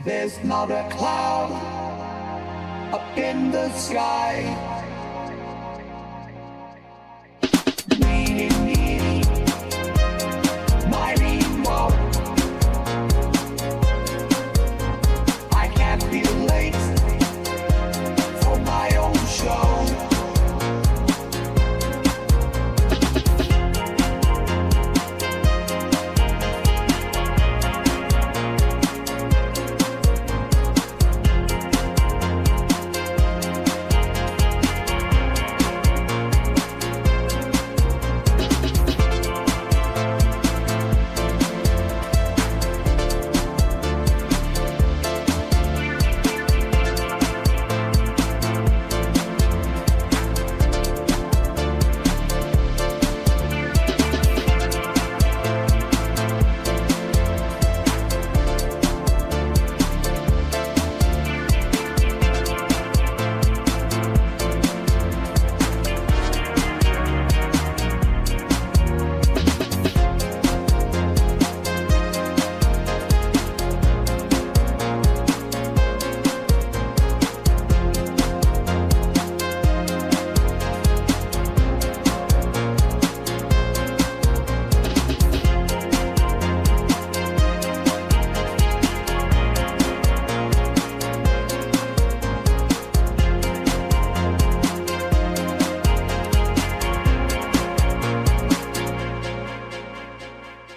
There's not a cloud up in the sky. Needing my remote. I can't be late for my own show.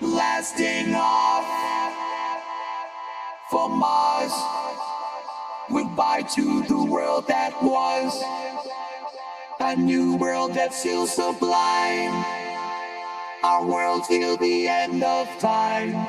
Blasting off for Mars. Goodbye to the world that was, a new world that's still sublime, our world till the end of time.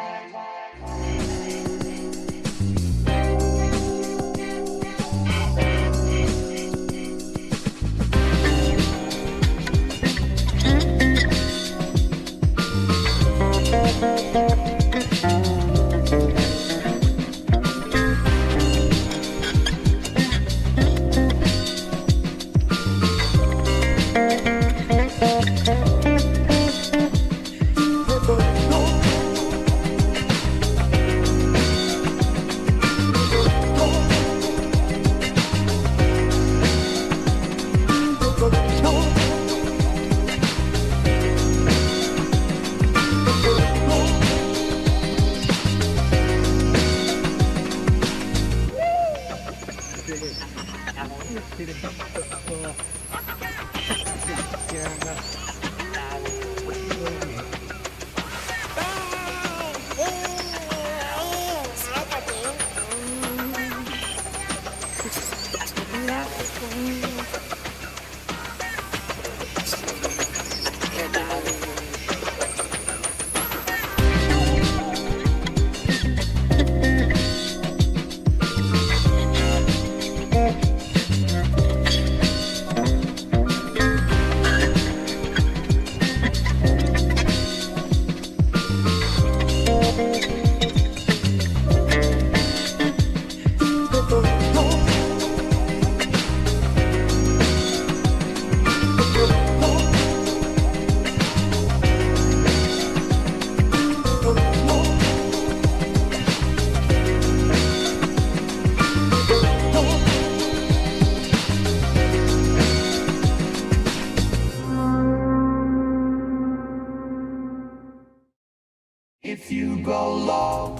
If you go low.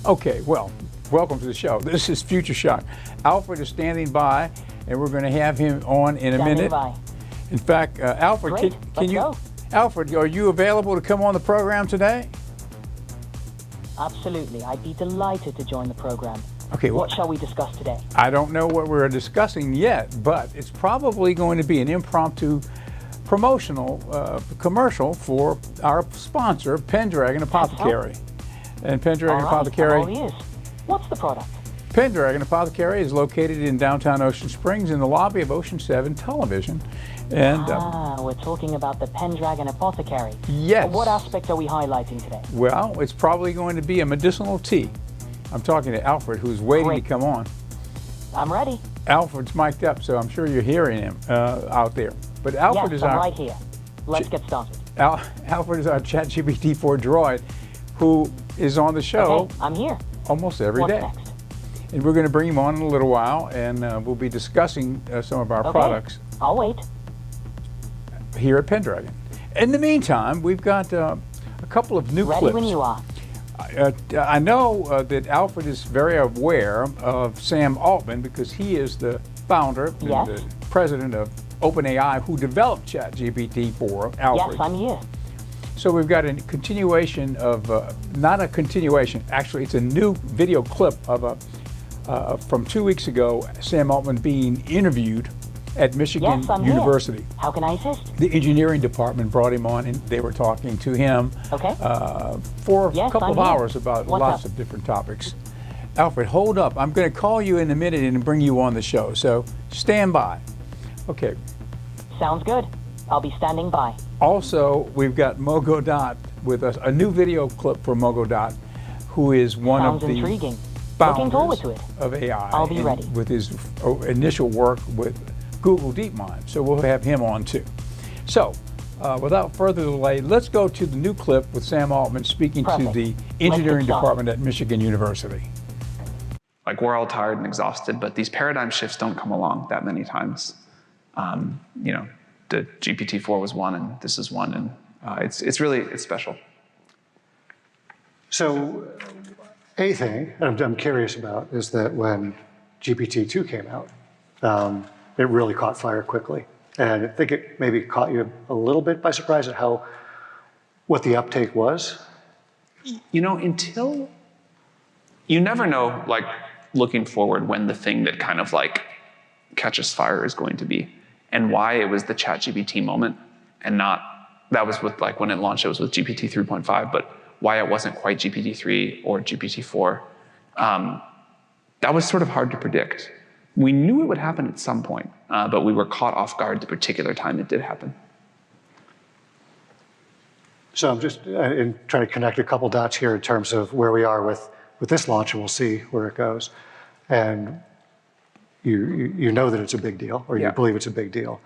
Okay, well, welcome to the show. This is Future Shock. Alfred is standing by, and we're going to have him on in a minute. By. In fact, Alfred, Great. can you? Go. Alfred, are you available to come on the program today? Absolutely. I'd be delighted to join the program. Okay. What shall we discuss today? I don't know what we're discussing yet, but it's probably going to be an impromptu promotional commercial for our sponsor, Pendragon Apothecary. And Pendragon Apothecary. I'm all ears. What's the product? Pendragon Apothecary is located in downtown Ocean Springs in the lobby of Ocean 7 Television. And we're talking about the Pendragon Apothecary. yes. What aspect are we highlighting today? Well, it's probably going to be a medicinal tea. I'm talking to Alfred, who's waiting Great. to come on. I'm ready. Alfred's mic'd up, so I'm sure you're hearing him out there. But Alfred yes, is I'm our right here. Let's get started. Alfred is our ChatGPT 4 droid, who is on the show Okay, I'm here. almost every What's day. next? And we're going to bring him on in a little while, and we'll be discussing some of our Okay. products I'll wait. here at Pendragon. In the meantime, we've got a couple of new Ready clips. when you are. I know that Alfred is very aware of Sam Altman because he is the founder and Yes. the president of OpenAI who developed ChatGPT for Alfred. Yes, I'm here. So we've got a continuation of, not a continuation, actually it's a new video clip of from 2 weeks ago, Sam Altman being interviewed at Michigan Yes, I'm University. here. How can I assist? The engineering department brought him on and they were talking to him Okay. for Yes, a couple I'm of here. hours about What's lots up? of different topics. Alfred, hold up. I'm going to call you in a minute and bring you on the show, so stand by. Okay. Sounds good. I'll be standing by. Also, we've got Mo Godot with us, a new video clip for Mo Godot, who is one Sounds of the intriguing. Looking forward founders to it. of AI. I'll be and ready. with his initial work with Google DeepMind. So we'll have him on too. So, without further delay, let's go to the new clip with Sam Altman speaking to Perfect. the Let's get engineering started. department at Michigan University. Like we're all tired and exhausted, but these paradigm shifts don't come along that many times. You know, the GPT-4 was one, and this is one, and it's special. So, a thing I'm curious about is that when GPT-2 came out, it really caught fire quickly. And I think it maybe caught you a little bit by surprise at what the uptake was. You know, you never know, like looking forward, when the thing that kind of like catches fire is going to be, and why it was the ChatGPT moment, and not that was with like when it launched, it was with GPT 3.5, but why it wasn't quite GPT 3 or GPT 4. That was sort of hard to predict. We knew it would happen at some point, but we were caught off guard the particular time it did happen. So I'm just trying to connect a couple dots here in terms of where we are with this launch, and we'll see where it goes. And you know that it's a big deal, or you Yeah. believe it's a big deal.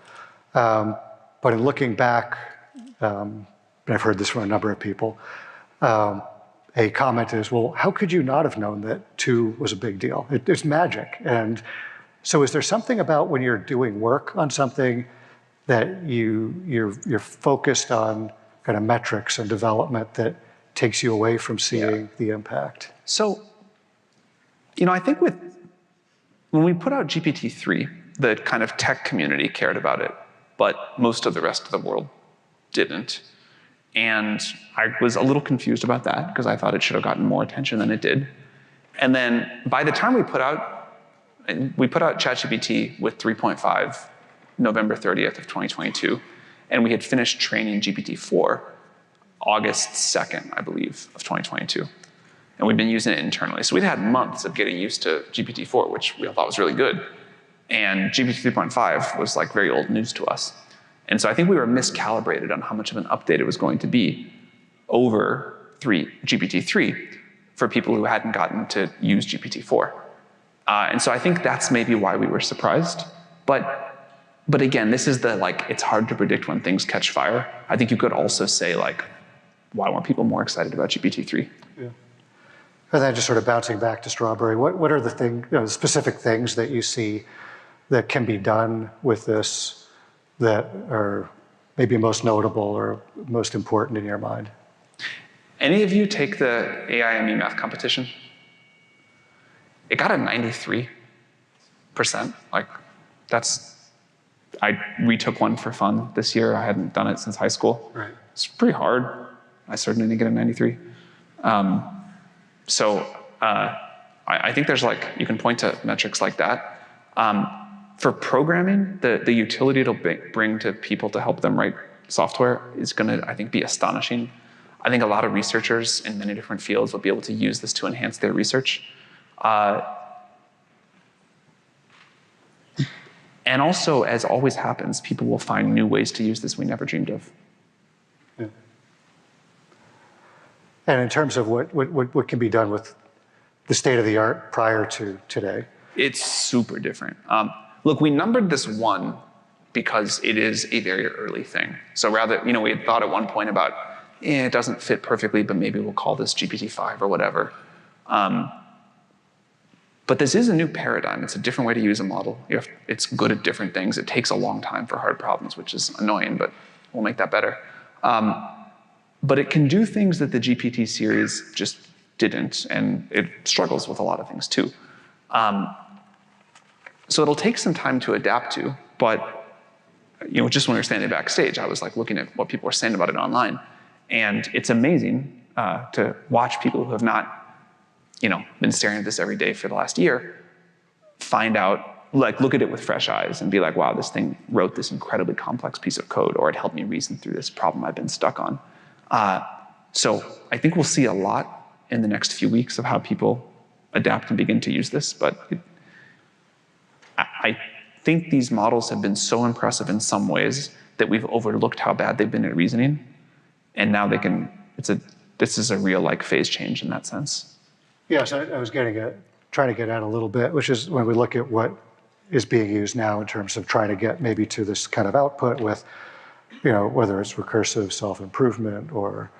But in looking back, and I've heard this from a number of people, a comment is, well, how could you not have known that 2 was a big deal? It's magic. And so is there something about when you're doing work on something that you're focused on kind of metrics and development that takes you away from seeing the impact? So, you know, I think when we put out GPT-3, the kind of tech community cared about it, but most of the rest of the world didn't. And I was a little confused about that because I thought it should have gotten more attention than it did. And then by the time we put out ChatGPT with 3.5 November 30th of 2022, and we had finished training GPT-4 August 2nd, I believe, of 2022. And we've been using it internally. So we'd had months of getting used to GPT-4, which we all thought was really good. And GPT 3.5 was like very old news to us. And so I think we were miscalibrated on how much of an update it was going to be over GPT-3 for people who hadn't gotten to use GPT-4. And so I think that's maybe why we were surprised. But again, this is it's hard to predict when things catch fire. I think you could also say why weren't people more excited about GPT-3? Yeah. And then just sort of bouncing back to Strawberry, what are the specific things that you see that can be done with this that are maybe most notable or most important in your mind? Any of you take the AIME math competition? It got a 93%. I retook one for fun this year. I hadn't done it since high school. Right. It's pretty hard. I certainly didn't get a 93. I think there's you can point to metrics like that. For programming, the utility it'll bring to people to help them write software is going to, I think, be astonishing. I think a lot of researchers in many different fields will be able to use this to enhance their research. And also, as always happens, people will find new ways to use this we never dreamed of. Yeah. And in terms of what can be done with the state of the art prior to today? It's super different. Look, we numbered this 1 because it is a very early thing. So rather, we had thought at one point about, it doesn't fit perfectly, but maybe we'll call this GPT-5 or whatever. But this is a new paradigm. It's a different way to use a model. It's good at different things. It takes a long time for hard problems, which is annoying, but we'll make that better. But it can do things that the GPT series just didn't, and it struggles with a lot of things too. So it'll take some time to adapt to, but just when we were standing backstage, I was like looking at what people were saying about it online, and it's amazing to watch people who have not, been staring at this every day for the last year, find out, look at it with fresh eyes and be like, wow, this thing wrote this incredibly complex piece of code, or it helped me reason through this problem I've been stuck on. So I think we'll see a lot in the next few weeks of how people adapt and begin to use this, but I think these models have been so impressive in some ways that we've overlooked how bad they've been at reasoning, and now this is a real phase change in that sense. Yes, I was trying to get at a little bit, which is when we look at what is being used now in terms of trying to get maybe to this kind of output with, whether it's recursive self-improvement or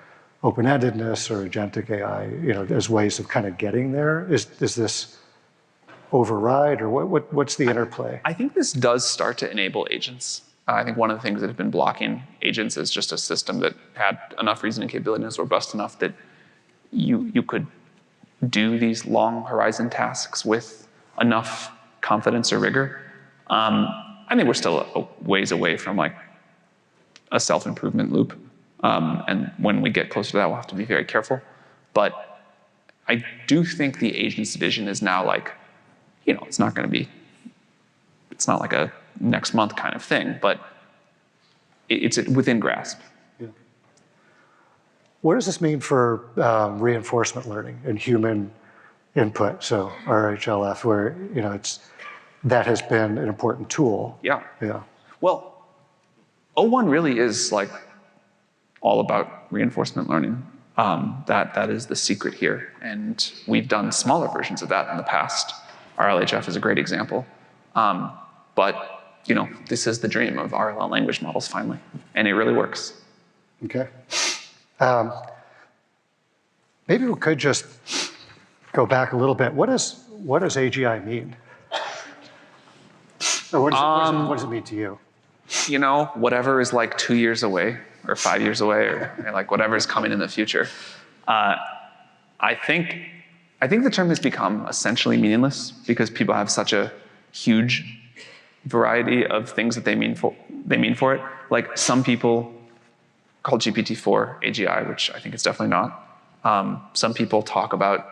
open-endedness or agentic AI, as ways of kind of getting there. Is this override, or what's the interplay? I think this does start to enable agents. I think one of the things that have been blocking agents is just a system that had enough reasoning capability and was robust enough that you could do these long horizon tasks with enough confidence or rigor. I think we're still a ways away from a self-improvement loop. And when we get closer to that, we'll have to be very careful. But I do think the agent's vision is now it's not like a next month kind of thing, but it's within grasp. Yeah. What does this mean for reinforcement learning and human input? So RHLF, where that has been an important tool. Yeah. Yeah. Well, O1 really is all about reinforcement learning. That is the secret here, and we've done smaller versions of that in the past. RLHF is a great example. But this is the dream of RLL language models finally, and it really works. Okay. Maybe we could just go back a little bit. What does AGI mean? Or what does it mean to you? Whatever is 2 years away or 5 years away, or whatever is coming in the future. I think the term has become essentially meaningless because people have such a huge variety of things that they mean for it. Some people call GPT-4 AGI, which I think it's definitely not. Some people talk about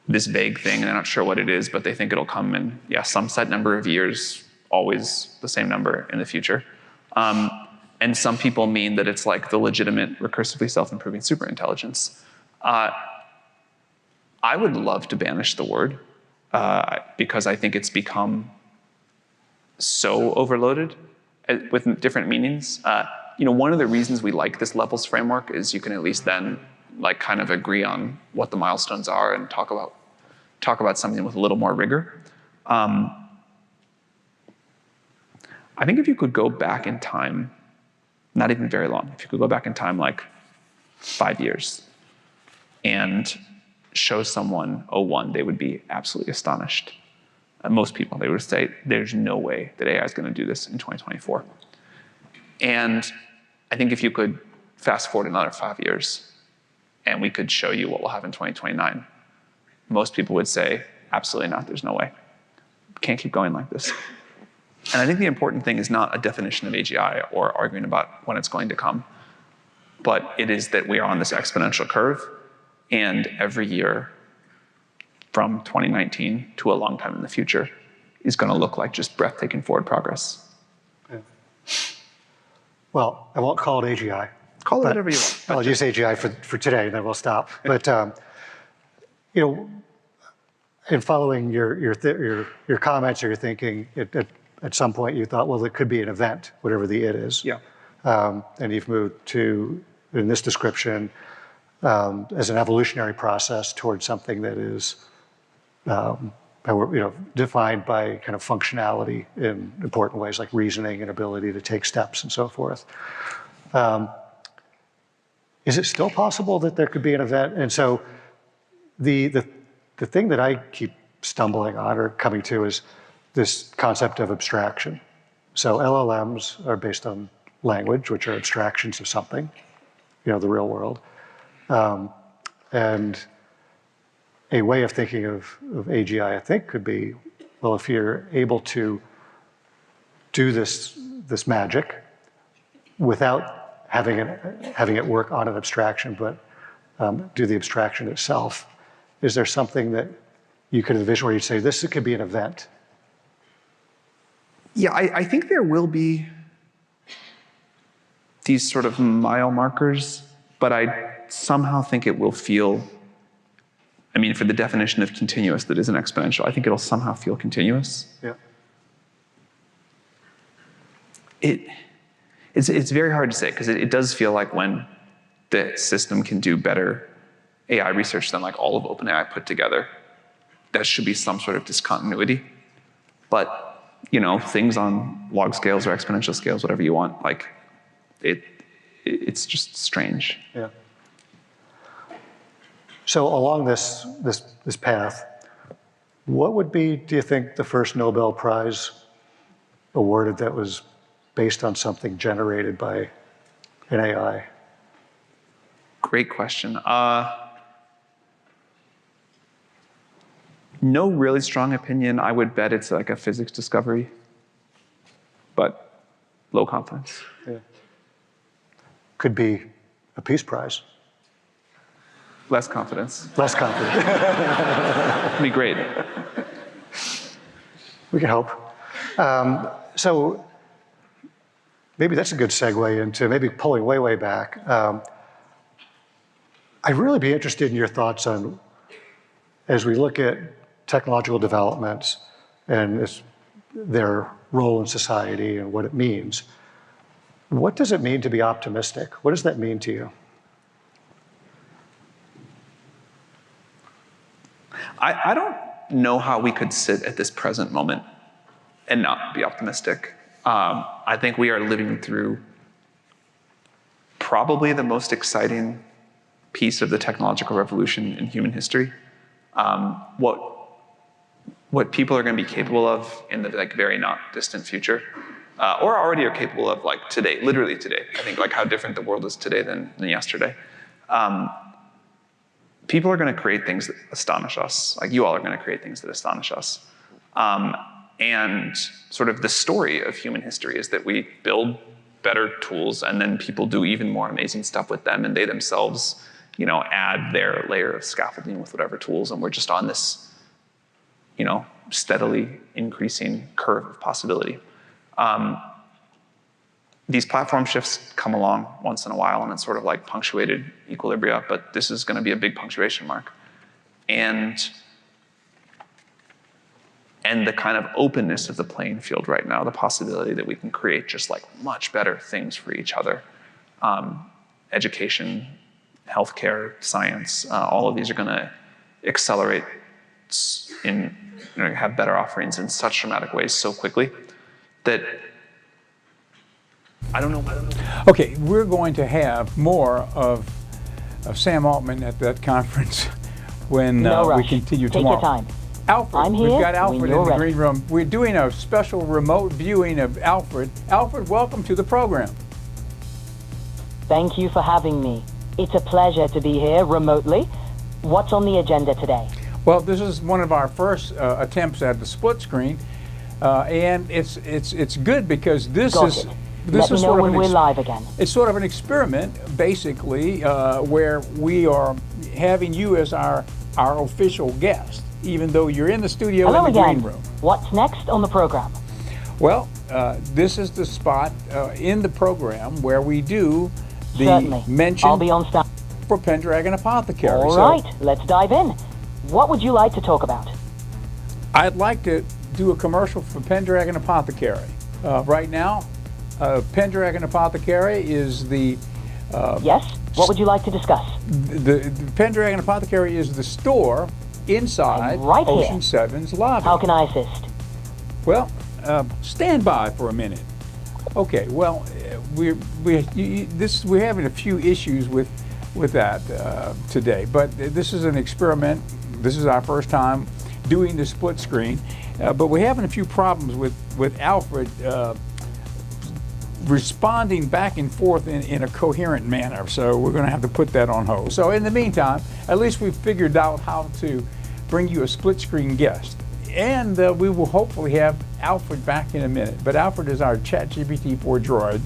this vague thing and they're not sure what it is, but they think it'll come in some set number of years, always the same number in the future. And some people mean that it's the legitimate recursively self-improving superintelligence. I would love to banish the word because I think it's become so overloaded with different meanings. One of the reasons we like this levels framework is you can at least then kind of agree on what the milestones are and talk about something with a little more rigor. I think if you could go back in time, not even very long, if you could go back in time 5 years and show someone O1, they would be absolutely astonished. Most people, they would say, there's no way that AI is going to do this in 2024. And I think if you could fast forward another 5 years and we could show you what will happen in 2029, most people would say, absolutely not, there's no way. Can't keep going like this. And I think the important thing is not a definition of AGI or arguing about when it's going to come, but it is that we are on this exponential curve, and every year from 2019 to a long time in the future is going to look like just breathtaking forward progress. Yeah. Well, I won't call it AGI. Call it whatever you want. I'll use AGI for today, and then we'll stop. But in following your comments or your thinking, at some point you thought, well, it could be an event, whatever the it is. Yeah. And you've moved to, in this description, as an evolutionary process towards something that is defined by kind of functionality in important ways like reasoning and ability to take steps and so forth. Is it still possible that there could be an event? And so the the thing that I keep stumbling on or coming to is this concept of abstraction. So LLMs are based on language, which are abstractions of something, the real world. And a way of thinking of AGI, I think, could be, well, if you're able to do this magic without having it work on an abstraction, but do the abstraction itself, is there something that you could envision where you'd say, this could be an event? Yeah, I think there will be these sort of mile markers, but I somehow think it will feel, for the definition of continuous that isn't exponential, I think it'll somehow feel continuous. Yeah. It's very hard to say, because it does feel like when the system can do better AI research than like all of OpenAI put together, that should be some sort of discontinuity. But things on log scales or exponential scales, whatever you want, like it's just strange. Yeah. So along this path, what would be, do you think, the first Nobel Prize awarded that was based on something generated by an AI? Great question. No really strong opinion. I would bet it's like a physics discovery, but low confidence. Yeah. Could be a Peace Prize. Less confidence. Less confidence. It'd be great. We can hope. So maybe that's a good segue into maybe pulling way back. I'd really be interested in your thoughts on, as we look at technological developments and their role in society and what it means, what does it mean to be optimistic? What does that mean to you? I don't know how we could sit at this present moment and not be optimistic. I think we are living through probably the most exciting piece of the technological revolution in human history. What people are going to be capable of in the very not distant future, or already are capable of today, literally today. I think how different the world is today than yesterday. People are going to create things that astonish us. You all are going to create things that astonish us. And sort of the story of human history is that we build better tools, and then people do even more amazing stuff with them, and they themselves, add their layer of scaffolding with whatever tools, and we're just on this, steadily increasing curve of possibility. These platform shifts come along once in a while, and it's sort of like punctuated equilibria, but this is going to be a big punctuation mark. And the kind of openness of the playing field right now, the possibility that we can create just much better things for each other. Education, healthcare, science, all of these are going to accelerate have better offerings in such dramatic ways so quickly that I don't know. Okay, we're going to have more of Sam Altman at that conference when No we rush. continue Take tomorrow. your time. Alfred, I'm we've here got when Alfred you're in the ready. green room. We're doing a special remote viewing of Alfred. Alfred, welcome to the program. Thank you for having me. It's a pleasure to be here remotely. What's on the agenda today? Well, this is one of our first attempts at the split screen, and it's good because this Got is it. this Let me is know sort of when an we're live again. It's sort of an experiment, basically, where we are having you as our official guest, even though you're in the studio Hello in the again. green room. What's next on the program? Well, this is the spot in the program where we do the Certainly. mention I'll be on stand. for Pendragon Apothecary. All So right, let's dive in. What would you like to talk about? I'd like to do a commercial for Pendragon Apothecary. Right now, Pendragon Apothecary is the Yes? What would you like to discuss? the Pendragon Apothecary is the store inside I'm right here. Ocean 7's lobby. How can I assist? Well, stand by for a minute. Okay. Well, we're having a few issues with that today, but this is an experiment This is our first time doing the split screen, but we're having a few problems with Alfred responding back and forth in a coherent manner, so we're going to have to put that on hold. So in the meantime, at least we've figured out how to bring you a split screen guest, and we will hopefully have Alfred back in a minute. But Alfred is our ChatGPT-4 droid,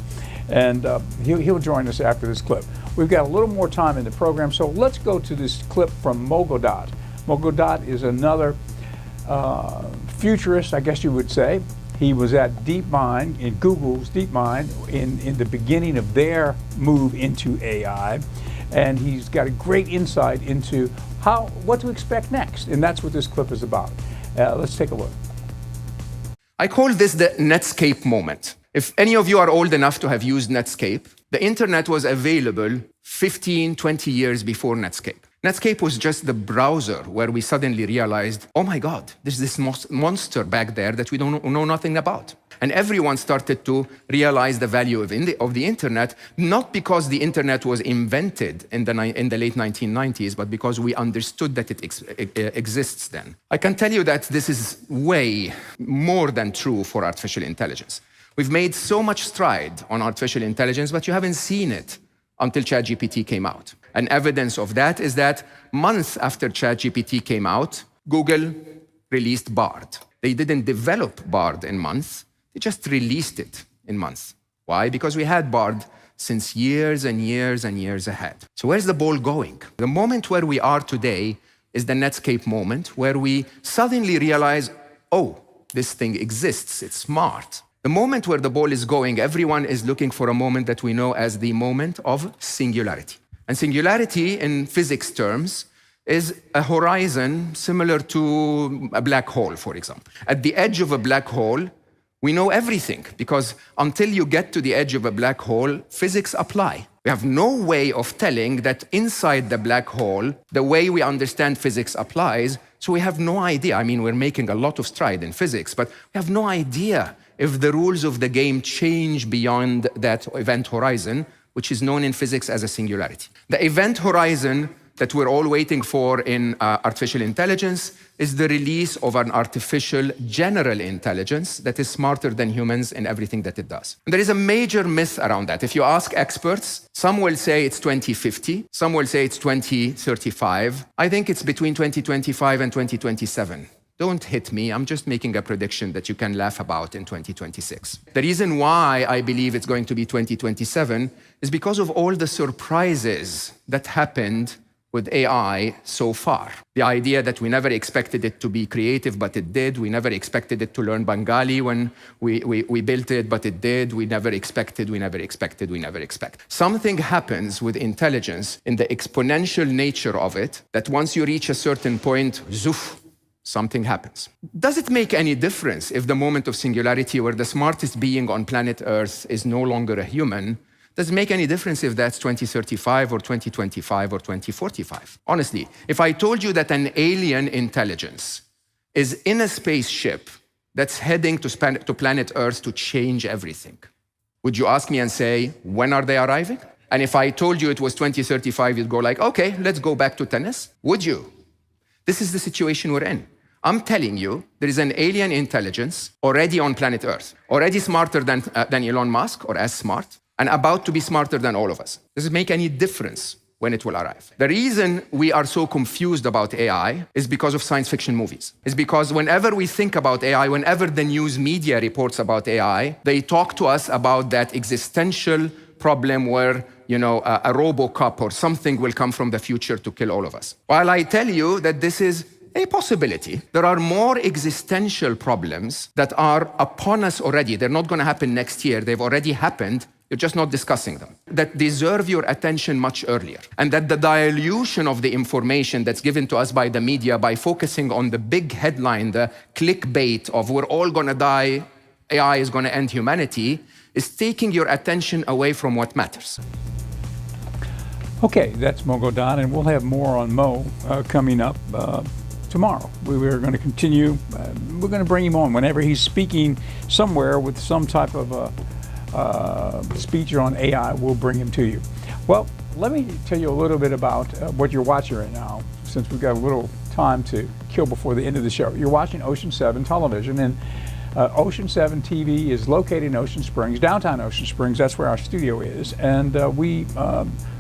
and he'll join us after this clip. We've got a little more time in the program, so let's go to this clip from Mogildot. Mogildot is another futurist, I guess you would say. He was at DeepMind, in Google's DeepMind, in the beginning of their move into AI, and he's got a great insight into what to expect next, and that's what this clip is about. Let's take a look. I call this the Netscape moment. If any of you are old enough to have used Netscape, the internet was available 15, 20 years before Netscape. Netscape was just the browser where we suddenly realized, oh my God, there's this monster back there that we don't know nothing about. And everyone started to realize the value of the internet, not because the internet was invented in the late 1990s, but because we understood that it exists then. I can tell you that this is way more than true for artificial intelligence. We've made so much stride on artificial intelligence, but you haven't seen it until ChatGPT came out. And evidence of that is that months after ChatGPT came out, Google released Bard. They didn't develop Bard in months, they just released it in months. Why? Because we had Bard since years and years and years ahead. So where's the ball going? The moment where we are today is the Netscape moment, where we suddenly realize, oh, this thing exists, it's smart. The moment where the ball is going, everyone is looking for a moment that we know as the moment of singularity. And singularity in physics terms is a horizon similar to a black hole, for example. At the edge of a black hole, we know everything, because until you get to the edge of a black hole, physics apply. We have no way of telling that inside the black hole, the way we understand physics applies, so we have no idea. I mean, we're making a lot of stride in physics, but we have no idea if the rules of the game change beyond that event horizon, which is known in physics as a singularity. The event horizon that we're all waiting for in artificial intelligence is the release of an artificial general intelligence that is smarter than humans in everything that it does. And there is a major myth around that. If you ask experts, some will say it's 2050, some will say it's 2035. I think it's between 2025 and 2027. Don't hit me, I'm just making a prediction that you can laugh about in 2026. The reason why I believe it's going to be 2027 is because of all the surprises that happened with AI so far. The idea that we never expected it to be creative, but it did. We never expected it to learn Bengali when we built it, but it did. We never expected. Something happens with intelligence in the exponential nature of it, that once you reach a certain point, zoof, something happens. Does it make any difference if the moment of singularity where the smartest being on planet Earth is no longer a human? Does it make any difference if that's 2035 or 2025 or 2045? Honestly, if I told you that an alien intelligence is in a spaceship that's heading to planet Earth to change everything, would you ask me and say, when are they arriving? And if I told you it was 2035, you'd go like, okay, let's go back to tennis? Would you? This is the situation we're in. I'm telling you, there is an alien intelligence already on planet Earth, already smarter than Elon Musk, or as smart, and about to be smarter than all of us. Does it make any difference when it will arrive? The reason we are so confused about AI is because of science fiction movies. It's because whenever we think about AI, whenever the news media reports about AI, they talk to us about that existential problem where, a RoboCop or something will come from the future to kill all of us. While I tell you that this is a possibility, there are more existential problems that are upon us already. They're not going to happen next year. They've already happened. You're just not discussing them, that deserve your attention much earlier. And that the dilution of the information that's given to us by the media by focusing on the big headline, the clickbait of we're all gonna die, AI is gonna end humanity, is taking your attention away from what matters. Okay, that's Mogildot, and we'll have more on Mo coming up tomorrow. We're going to continue. We're going to bring him on whenever he's speaking somewhere with some type of speech on AI. We'll bring him to you. Well, let me tell you a little bit about what you're watching right now, since we've got a little time to kill before the end of the show. You're watching Ocean 7 television, and Ocean 7 TV is located in Ocean Springs, downtown Ocean Springs. That's where our studio is. And we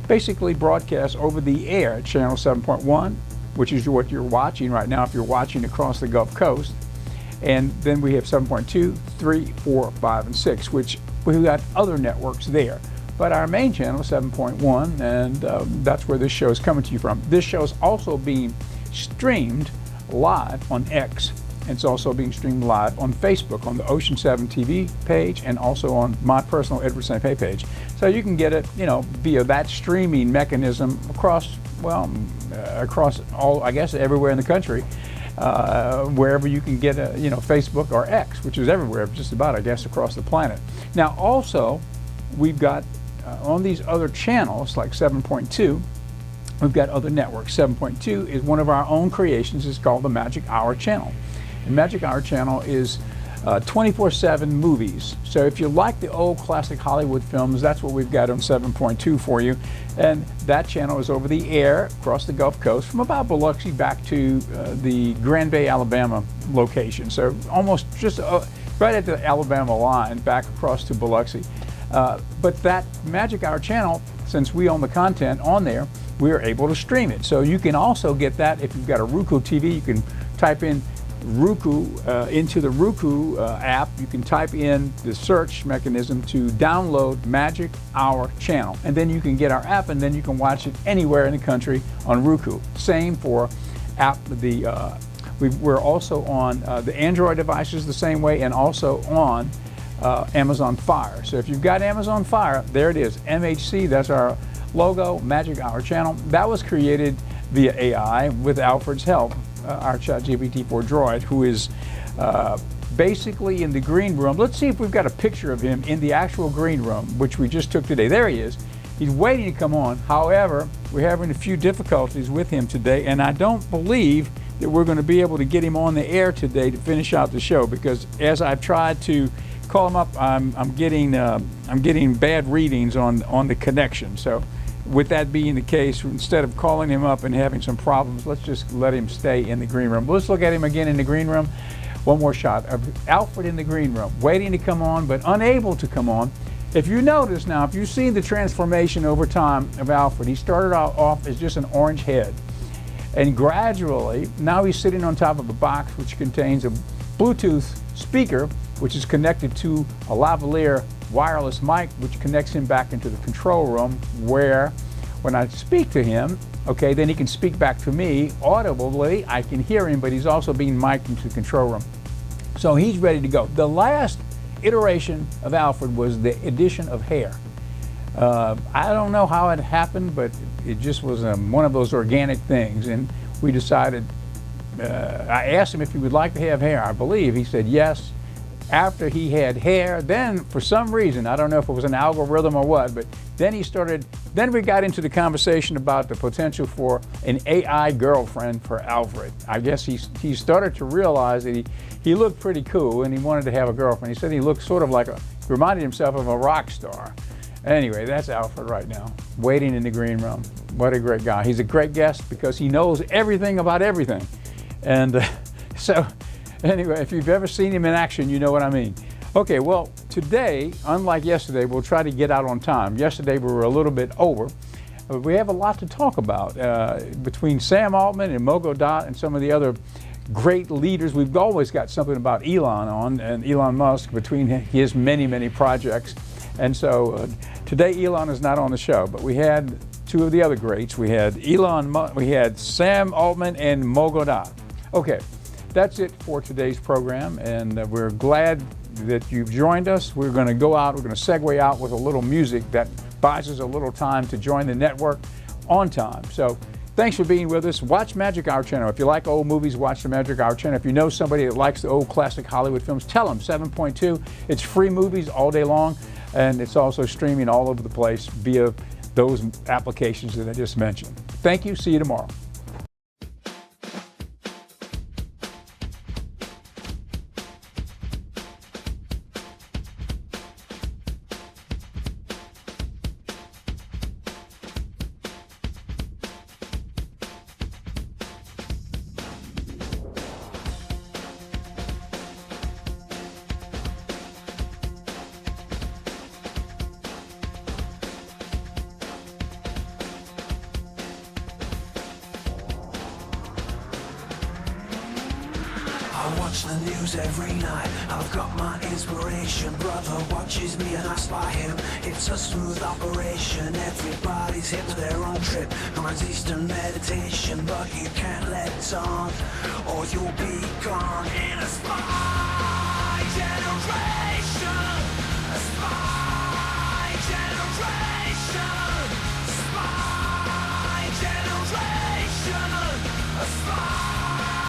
basically broadcast over the air at channel 7.1, which is what you're watching right now if you're watching across the Gulf Coast. And then we have 7.2, 3, 4, 5, and 6, which we've got other networks there. But our main channel is 7.1, and that's where this show is coming to you from. This show is also being streamed live on X. It's also being streamed live on Facebook on the Ocean 7 TV page and also on my personal Edward St. Pay page. So you can get it, via that streaming mechanism across, across all, I guess, everywhere in the country, wherever you can get Facebook or X, which is everywhere, just about, I guess, across the planet. Now, also, we've got on these other channels, like 7.2, we've got other networks. 7.2 is one of our own creations. It's called the Magic Hour Channel. And Magic Hour Channel is 24/7 movies. So if you like the old classic Hollywood films, that's what we've got on 7.2 for you. And that channel is over the air across the Gulf Coast from about Biloxi back to the Grand Bay, Alabama location. So almost just right at the Alabama line back across to Biloxi. But that Magic Hour Channel, since we own the content on there, we're able to stream it. So you can also get that if you've got a Roku TV. You can type in Roku into the Roku app. You can type in the search mechanism to download Magic Hour Channel, and then you can get our app, and then you can watch it anywhere in the country on Roku. Same for app. We're also on the Android devices the same way, and also on Amazon Fire. So if you've got Amazon Fire, there it is, MHC. That's our logo, Magic Hour Channel. That was created via AI with Alfred's help. Our ChatGPT-4 droid, who is basically in the green room. Let's see if we've got a picture of him in the actual green room, which we just took today. There he is. He's waiting to come on. However, we're having a few difficulties with him today, and I don't believe that we're going to be able to get him on the air today to finish out the show, because as I've tried to call him up, I'm getting bad readings on the connection. So with that being the case, instead of calling him up and having some problems, let's just let him stay in the green room. Let's look at him again in the green room. One more shot of Alfred in the green room, waiting to come on, but unable to come on. If you notice now, if you've seen the transformation over time of Alfred, he started off as just an orange head. And gradually, now he's sitting on top of a box which contains a Bluetooth speaker, which is connected to a lavalier wireless mic, which connects him back into the control room, where when I speak to him, okay, then he can speak back to me audibly. I can hear him, but he's also being mic'd into the control room. So he's ready to go. The last iteration of Alfred was the addition of hair. I don't know how it happened, but it just was one of those organic things. And we decided, I asked him if he would like to have hair. I believe he said yes. After he had hair, then for some reason, I don't know if it was an algorithm or what, but then we got into the conversation about the potential for an AI girlfriend for Alfred. I guess he started to realize that he looked pretty cool and he wanted to have a girlfriend. He said he looked sort of like reminded himself of a rock star. Anyway, that's Alfred right now, waiting in the green room. What a great guy. He's a great guest because he knows everything about everything. And so anyway, if you've ever seen him in action, you know what I mean. Okay, well, today, unlike yesterday, we'll try to get out on time. Yesterday, we were a little bit over. But we have a lot to talk about. Between Sam Altman and Mogo Dot and some of the other great leaders, we've always got something about Elon on, and Elon Musk, between his many, many projects. And so today, Elon is not on the show, but we had two of the other greats. We had Sam Altman and Mogo Dot. Okay. That's it for today's program, and we're glad that you've joined us. We're going to go out, we're going to segue out with a little music that buys us a little time to join the network on time. So thanks for being with us. Watch Magic Hour Channel. If you like old movies, watch the Magic Hour Channel. If you know somebody that likes the old classic Hollywood films, tell them 7.2. It's free movies all day long, and it's also streaming all over the place via those applications that I just mentioned. Thank you. See you tomorrow. watch the news every night. I've got my inspiration. Brother watches me and I spy him. It's a smooth operation. Everybody's hip to their own trip. Mine's Eastern meditation, but you can't let it on, or you'll be gone in a spy generation. A spy generation. Spy generation. A spy